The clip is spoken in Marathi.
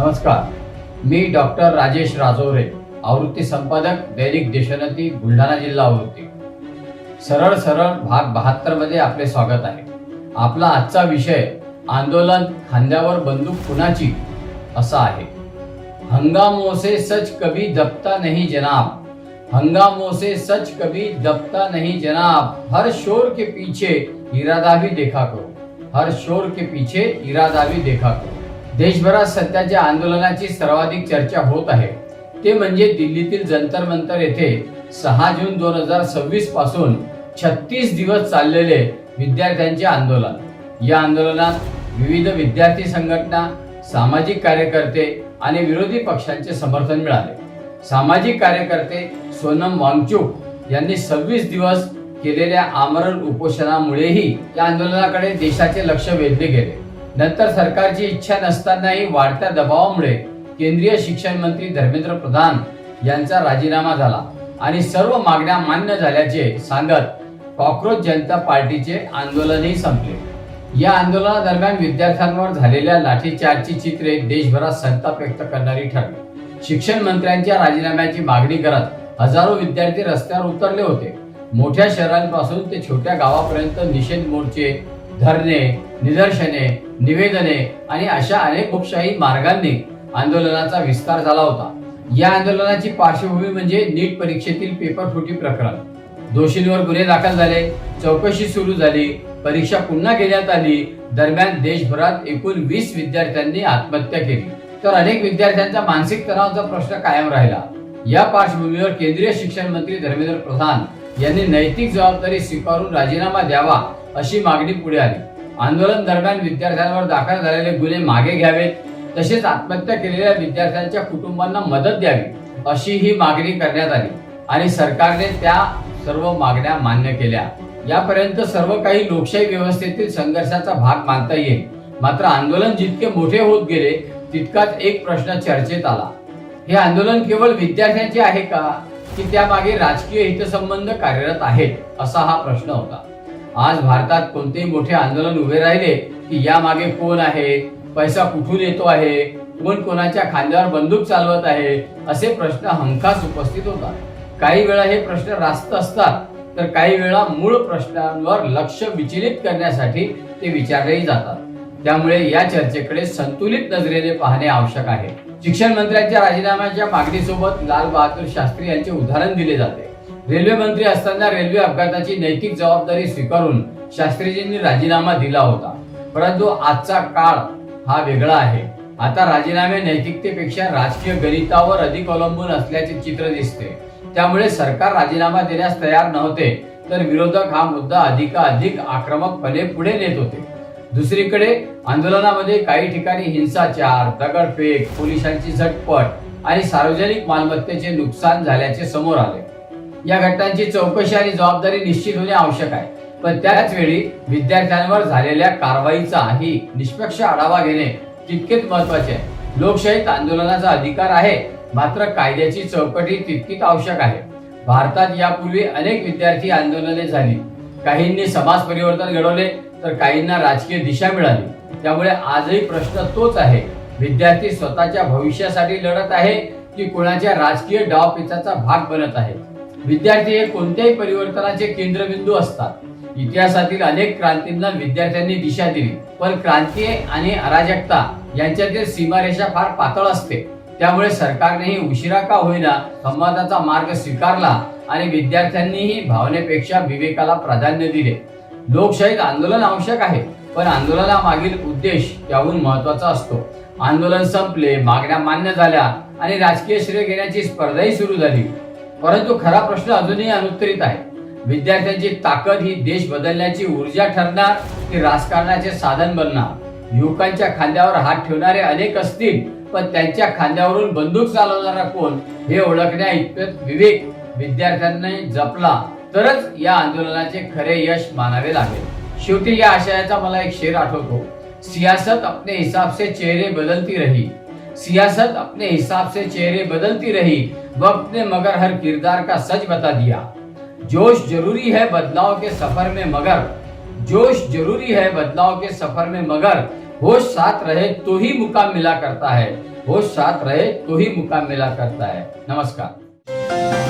नमस्कार, मी डॉक्टर राजेश राजोरे, आवृत्ती संपादक दैनिक देशोन्नती बुलढाणा जिल्हा आवृत्ती। सरळ सरळ भाग 72 मध्ये आपले स्वागत आहे। आपला आजचा विषय आंदोलन खांद्यावर बंदूक कुणाची असा आहे। हंगामों से सच कभी दबता नहीं जनाब, हंगामों से सच कभी दबता नहीं जनाब, हर शोर के पीछे इरादा भी देखा करो, हर शोर के पीछे इरादा भी देखा करो। देशभरात सध्याच्या आंदोलनाची सर्वाधिक चर्चा होत आहे ते म्हणजे दिल्लीतील जंतर मंतर येथे 6 जून 2026 पासून 36 दिवस चाललेले विद्यार्थ्यांचे आंदोलन। या आंदोलनात विविध विद्यार्थी संघटना, सामाजिक कार्यकर्ते आणि विरोधी पक्षांचे समर्थन मिळाले। सामाजिक कार्यकर्ते सोनम वांगचुक यांनी 26 दिवस केलेल्या आमरण उपोषणामुळेही या आंदोलनाकडे देशाचे लक्ष वेधले गेले। नंतर सरकारची इच्छा नसतानाही वाढत्या दबावामुळे केंद्रीय शिक्षण मंत्री धर्मेंद्र प्रधान यांचा राजीनामा झाला आणि सर्व मागण्या मान्य झाल्याचे सांगत कॉकरोच जनता पार्टीचे आंदोलनही संपले। या आंदोलनादरम्यान विद्यार्थ्यांवर झालेल्या लाठीचार्जची चित्रे देशभरात संताप व्यक्त करणारी ठरली। शिक्षण मंत्र्यांच्या राजीनाम्याची मागणी करत हजारो विद्यार्थी रस्त्यावर उतरले होते। मोठ्या शहरांपासून ते छोट्या गावापर्यंत निषेध मोर्चे, धरणे, निदर्शने, निवेदने आणि अशा अनेक उपशाही मार्गांनी आंदोलनाचा विस्तार झाला होता। या आंदोलनाची पार्श्वभूमी म्हणजे नीट परीक्षेतील पेपर फुटी प्रकरण। दोषींवर गुन्हे दाखल झाले, चौकशी सुरू झाली, परीक्षा पुन्हा घेण्यात आली। दरम्यान देशभरात एकूण 20 विद्यार्थ्यांनी आत्महत्या केली, तर अनेक विद्यार्थ्यांचा मानसिक तणावाचा प्रश्न कायम राहिला। या पार्श्वभूमीवर केंद्रीय शिक्षण मंत्री धर्मेंद्र प्रधान यांनी नैतिक जबाबदारी स्वीकारून राजीनामा द्यावा अशी मागणी पुढे आली। आंदोलन दरम्यान विद्यार्थ्यांवर दाखल झालेले गुन्हे मागे घ्यावेत, तसेच आत्महत्या केलेल्या विद्यार्थ्यांच्या कुटुंबांना मदत द्यावी अशी ही मागणी करण्यात आली आणि सरकारने त्या सर्व मागण्या मान्य केल्या। यापर्यंत सर्व काही लोकशाही व्यवस्थेतील संघर्षाचा भाग मानता येईल। मात्र आंदोलन जितके मोठे होत गेले तितकाच एक प्रश्न चर्चेत आला। हे आंदोलन केवळ विद्यार्थ्यांचे आहे का, की त्यामागे राजकीय हितसंबंध कार्यरत आहेत, असा हा प्रश्न होता। आज भारतात कोणतेही मोठे आंदोलन उभे राहिले की यामागे कोण आहे, पैसा कुठून येतो आहे, कोण कोणाच्या खांद्यावर बंदूक चालवत आहे, असे प्रश्न हमखास उपस्थित होतात। काही वेळा हे प्रश्न रास्त असतात, तर काही वेळा मूळ प्रश्नांवर लक्ष विचलित करण्यासाठी ते विचारलेही जातात। त्यामुळे या चर्चेकडे संतुलित नजरेने पाहणे आवश्यक आहे। शिक्षण मंत्र्यांच्या राजीनाम्याच्या मागणीसोबत लाल बहादूर शास्त्री यांचे उदाहरण दिले जाते। रेल्वे मंत्री असताना रेल्वे अपघाताची नैतिक जबाबदारी स्वीकारून शास्त्रीजींनी राजीनामा दिला होता, परंतु आजचा काळ हा वेगळा आहे। आता राजीनामे नैतिकतेपेक्षा राजकीय गणितावर अधिक अवलंबून असल्याचे चित्र दिसते। त्यामुळे सरकार राजीनामा देण्यास तयार नव्हते, तर विरोधक हा मुद्दा अधिकाधिक आक्रमकपणे पुढे नेत होते। दुसरीकडे आंदोलनामध्ये काही ठिकाणी हिंसाचार, दगडफेक, पोलिसांची झटपट आणि सार्वजनिक मालमत्तेचे नुकसान झाल्याचे समोर आले। या घटनांची चौकशी आणि जबाबदारी निश्चित होणे आवश्यक आहे, पण त्याच वेळी विद्यार्थ्यांवर झालेल्या कारवाईचाही निष्पक्ष आढावा घेणे तितकेच महत्त्वाचे आहे। लोकशाहीत आंदोलनाचा अधिकार आहे, मात्र कायद्याची चौकटी तितकीच आवश्यक आहे। भारतात यापूर्वी अनेक विद्यार्थी आंदोलने झाली, काहींनी समाज परिवर्तन घडवले, तर काहींना राजकीय दिशा मिळाली। त्यामुळे आजही प्रश्न तोच आहे, विद्यार्थी स्वतःच्या भविष्यासाठी लढत आहे की कोणाच्या राजकीय डावपेचाचा भाग बनत आहे। विद्यार्थी हे कोणत्याही परिवर्तनाचे केंद्रबिंदू असतात। इतिहासातील अनेक क्रांतींना विद्यार्थ्यांनी दिशा दिली, पण क्रांती आणि अराजकता यांच्यातील सीमारेषा फार पातळ असते। त्यामुळे सरकारनेही उशिरा का होईना संवादाचा मार्ग स्वीकारला आणि विद्यार्थ्यांनीही भावनेपेक्षा विवेकाला प्राधान्य दिले। लोकशाहीत आंदोलन आवश्यक आहे, पण आंदोलनामागील उद्देश त्याहून महत्त्वाचा असतो। आंदोलन संपले, मागण्या मान्य झाल्या आणि राजकीय श्रेय घेण्याची स्पर्धाही सुरू झाली, परंतु खरा प्रश्न अजूनही अनुत्तरित आहे। विद्यार्थ्यांची ताकद ही देश बदलण्याची ऊर्जा ठरणार की राजकारणाचे साधन बनणार? युवकांच्या खांद्यावर हात ठेवणारे अनेक असतील, पण त्यांच्या खांद्यावरून बंदूक चालवणारा कोण हे ओळखण्या इतपत विवेक विद्यार्थ्यांनी जपला तरच या आंदोलनाचे खरे यश मानावे लागेल। शेवटी या आशयाचा मला एक शेर आठवतो, सियासत अपने हिसाब से चेहरे बदलती रही, सियासत अपने हिसाब से चेहरे बदलती रही, वक्त ने मगर हर किरदार का सच बता दिया। जोश जरूरी है बदलाव के सफर में मगर, जोश जरूरी है बदलाव के सफर में मगर होश साथ रहे तो ही मुकाम मिला करता है, होश साथ रहे तो ही मुकाम मिला करता है। नमस्कार।